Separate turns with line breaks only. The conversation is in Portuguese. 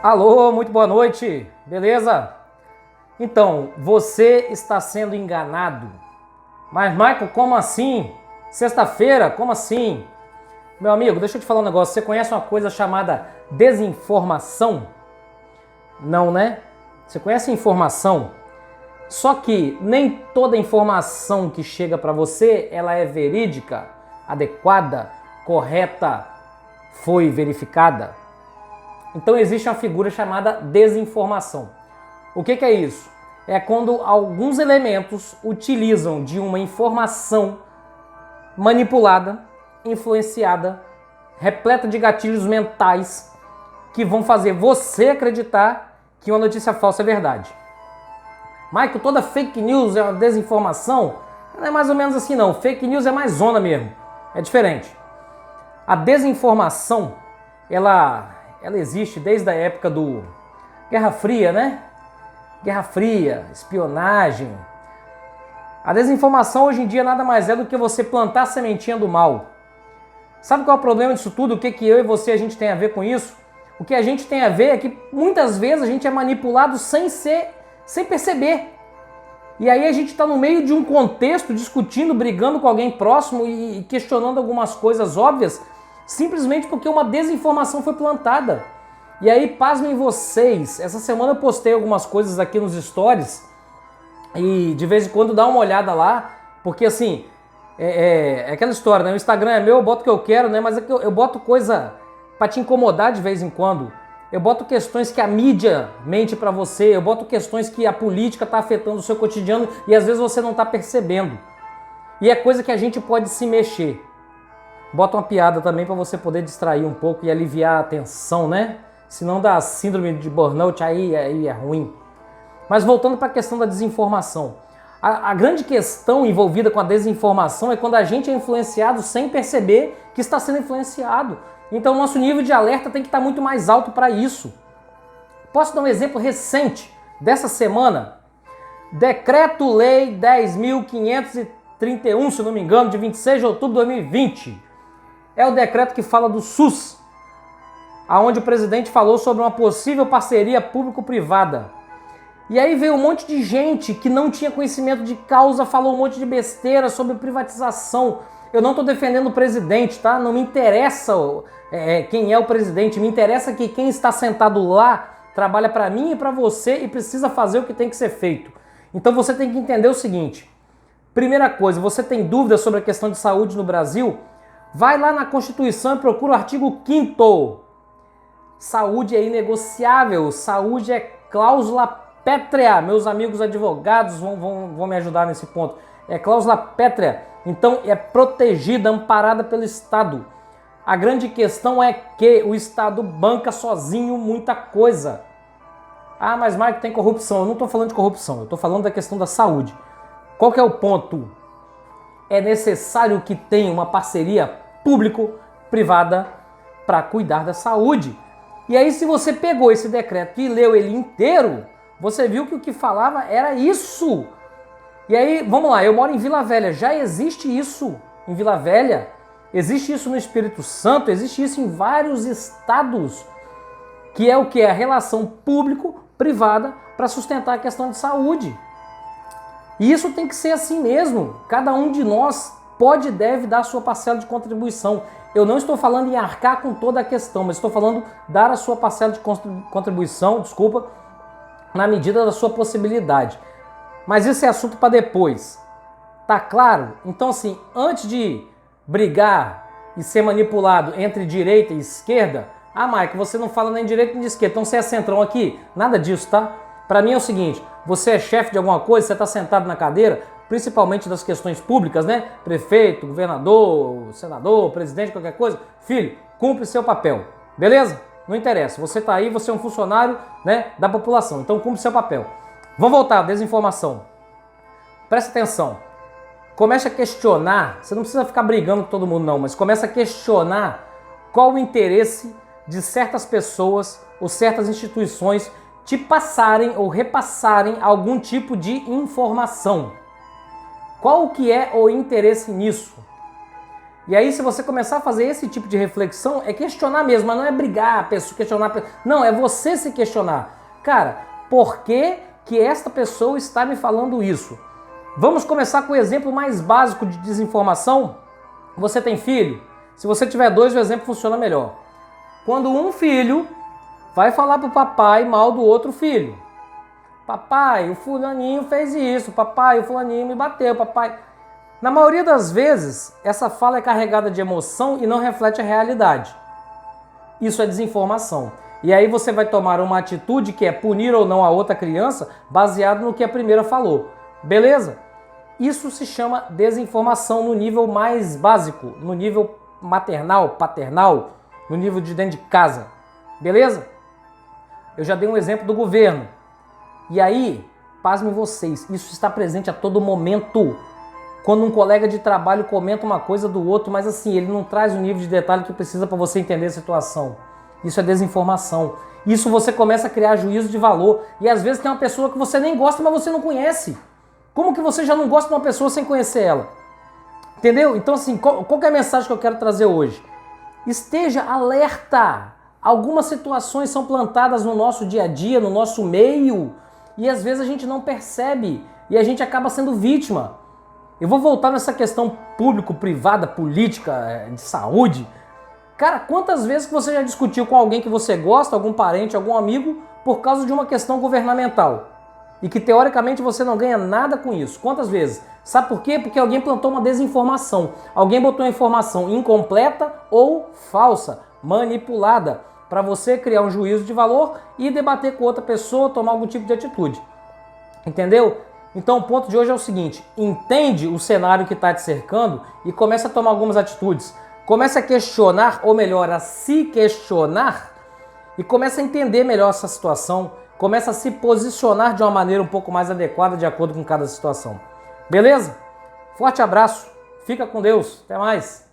Alô, muito boa noite, beleza? Então, você está sendo enganado. Mas, Michael, como assim? Sexta-feira, como assim? Meu amigo, deixa eu te falar um negócio. Você conhece uma coisa chamada desinformação? Não, né? Você conhece informação? Só que nem toda informação que chega para você, ela é verídica, adequada, correta, foi verificada. Então existe uma figura chamada desinformação. O que é isso? É quando alguns elementos utilizam de uma informação manipulada, influenciada, repleta de gatilhos mentais que vão fazer você acreditar que uma notícia falsa é verdade. Michael, toda fake news é uma desinformação? Não é mais ou menos assim não. Fake news é mais zona mesmo. É diferente. A desinformação, ela existe desde a época do Guerra Fria, né? Guerra Fria, espionagem. A desinformação hoje em dia nada mais é do que você plantar a sementinha do mal. Sabe qual é o problema disso tudo? O que eu e você a gente tem a ver com isso? O que a gente tem a ver é que muitas vezes a gente é manipulado sem perceber. E aí a gente está no meio de um contexto, discutindo, brigando com alguém próximo e questionando algumas coisas óbvias, simplesmente porque uma desinformação foi plantada. E aí, pasmem vocês, essa semana eu postei algumas coisas aqui nos stories e de vez em quando dá uma olhada lá, porque assim, é aquela história, né? O Instagram é meu, eu boto o que eu quero, né? Mas é que eu boto coisa para te incomodar de vez em quando. Eu boto questões que a mídia mente pra você, eu boto questões que a política tá afetando o seu cotidiano e às vezes você não tá percebendo. E é coisa que a gente pode se mexer. Bota uma piada também pra você poder distrair um pouco e aliviar a tensão, né? Senão dá síndrome de burnout, aí é ruim. Mas voltando para a questão da desinformação. A grande questão envolvida com a desinformação é quando a gente é influenciado sem perceber que está sendo influenciado. Então o nosso nível de alerta tem que estar muito mais alto para isso. Posso dar um exemplo recente dessa semana? Decreto-Lei 10.531, se não me engano, de 26 de outubro de 2020. É o decreto que fala do SUS, aonde o presidente falou sobre uma possível parceria público-privada. E aí veio um monte de gente que não tinha conhecimento de causa, falou um monte de besteira sobre privatização. Eu não estou defendendo o presidente, tá? Não me interessa quem é o presidente, me interessa que quem está sentado lá trabalha para mim e para você e precisa fazer o que tem que ser feito. Então você tem que entender o seguinte. Primeira coisa, você tem dúvidas sobre a questão de saúde no Brasil? Vai lá na Constituição e procura o artigo 5º. Saúde é inegociável, saúde é cláusula pétrea. Meus amigos advogados vão me ajudar nesse ponto. É cláusula pétrea, então é protegida, amparada pelo Estado. A grande questão é que o Estado banca sozinho muita coisa. Ah, mas Marco, tem corrupção. Eu não estou falando de corrupção, eu estou falando da questão da saúde. Qual que é o ponto? É necessário que tenha uma parceria público-privada para cuidar da saúde. E aí, se você pegou esse decreto e leu ele inteiro, você viu que o que falava era isso. E aí, vamos lá, eu moro em Vila Velha, já existe isso em Vila Velha, existe isso no Espírito Santo, existe isso em vários estados, que é o que? A relação público-privada para sustentar a questão de saúde. E isso tem que ser assim mesmo, cada um de nós pode e deve dar a sua parcela de contribuição. Eu não estou falando em arcar com toda a questão, mas estou falando dar a sua parcela de contribuição, na medida da sua possibilidade. Mas isso é assunto para depois. Tá claro? Então assim, antes de brigar e ser manipulado entre direita e esquerda, Mike, você não fala nem direita nem de esquerda, então você é centrão aqui? Nada disso, tá? Para mim é o seguinte, você é chefe de alguma coisa, você está sentado na cadeira, principalmente das questões públicas, né? Prefeito, governador, senador, presidente, qualquer coisa. Filho, cumpre seu papel, beleza? Não interessa, você está aí, você é um funcionário, né, da população, então cumpre seu papel. Vamos voltar, desinformação. Presta atenção. Comece a questionar, você não precisa ficar brigando com todo mundo não, mas comece a questionar qual o interesse de certas pessoas ou certas instituições te passarem ou repassarem algum tipo de informação. Qual que é o interesse nisso? E aí, se você começar a fazer esse tipo de reflexão, é questionar mesmo, mas não é brigar, a pessoa questionar. Não, é você se questionar. Cara, por que que esta pessoa está me falando isso? Vamos começar com o exemplo mais básico de desinformação. Você tem filho? Se você tiver dois, o exemplo funciona melhor. Quando um filho vai falar pro papai mal do outro filho. Papai, o fulaninho fez isso. Papai, o fulaninho me bateu. Papai... Na maioria das vezes, essa fala é carregada de emoção e não reflete a realidade. Isso é desinformação. E aí você vai tomar uma atitude que é punir ou não a outra criança baseado no que a primeira falou. Beleza? Isso se chama desinformação no nível mais básico, no nível maternal, paternal, no nível de dentro de casa. Beleza? Eu já dei um exemplo do governo. E aí, pasmem vocês, isso está presente a todo momento. Quando um colega de trabalho comenta uma coisa do outro, mas assim, ele não traz o nível de detalhe que precisa para você entender a situação. Isso é desinformação. Isso você começa a criar juízo de valor. E às vezes tem uma pessoa que você nem gosta, mas você não conhece. Como que você já não gosta de uma pessoa sem conhecer ela? Entendeu? Então assim, qual que é a mensagem que eu quero trazer hoje? Esteja alerta. Algumas situações são plantadas no nosso dia a dia, no nosso meio, e às vezes a gente não percebe e a gente acaba sendo vítima. Eu vou voltar nessa questão público-privada, política, de saúde. Cara, quantas vezes que você já discutiu com alguém que você gosta, algum parente, algum amigo, por causa de uma questão governamental? E que teoricamente você não ganha nada com isso. Quantas vezes? Sabe por quê? Porque alguém plantou uma desinformação. Alguém botou uma informação incompleta ou falsa, manipulada, para você criar um juízo de valor e debater com outra pessoa, tomar algum tipo de atitude. Entendeu? Então o ponto de hoje é o seguinte: entende o cenário que está te cercando e começa a tomar algumas atitudes. Começa a questionar, ou melhor, a se questionar, e começa a entender melhor essa situação. Começa a se posicionar de uma maneira um pouco mais adequada de acordo com cada situação. Beleza? Forte abraço, fica com Deus, até mais!